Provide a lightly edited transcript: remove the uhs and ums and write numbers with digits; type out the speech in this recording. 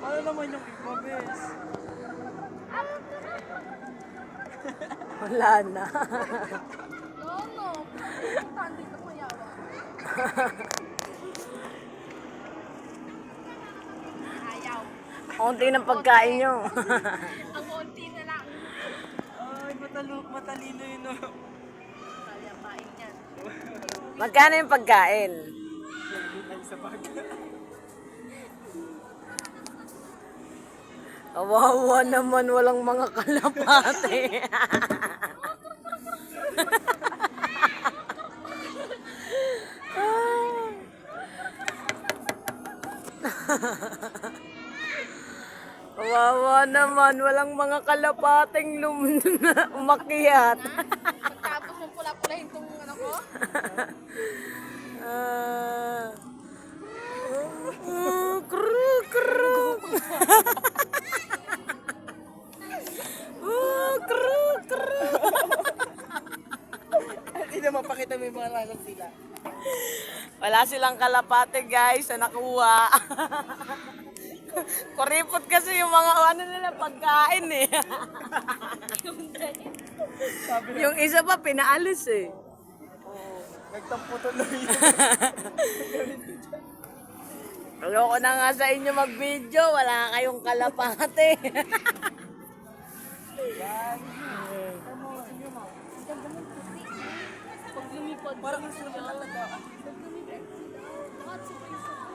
Ano naman yung iba, bes? Wala na. No. Tandi ka mayawa. Ayaw. Konti ng pagkain nyo. Ang konti na lang. Ay, matalino yun, no? Kalapain yan. Magkano yung pagkain? Ay, sa bag. Kawawa naman, walang mga kalapate. Kawawa naman, walang mga kalapating umakyat. Pagtapos mong pula-pulahin tong ano ko, Ah. Kru, kru. Kru, kru. Hindi na mapakita mo yung mga lasang sila. Wala silang kalapate guys na nakuha. Kuripot kasi yung mga ano nila pagkain eh. Yung isa pa pinaalis eh. Nagtampo tuloy. Ayoko na nga sa inyo mag-video, wala kayong kalapate. pag lumipad, Parang gusto na talaga. pag lumipad sila, bakit sa isa?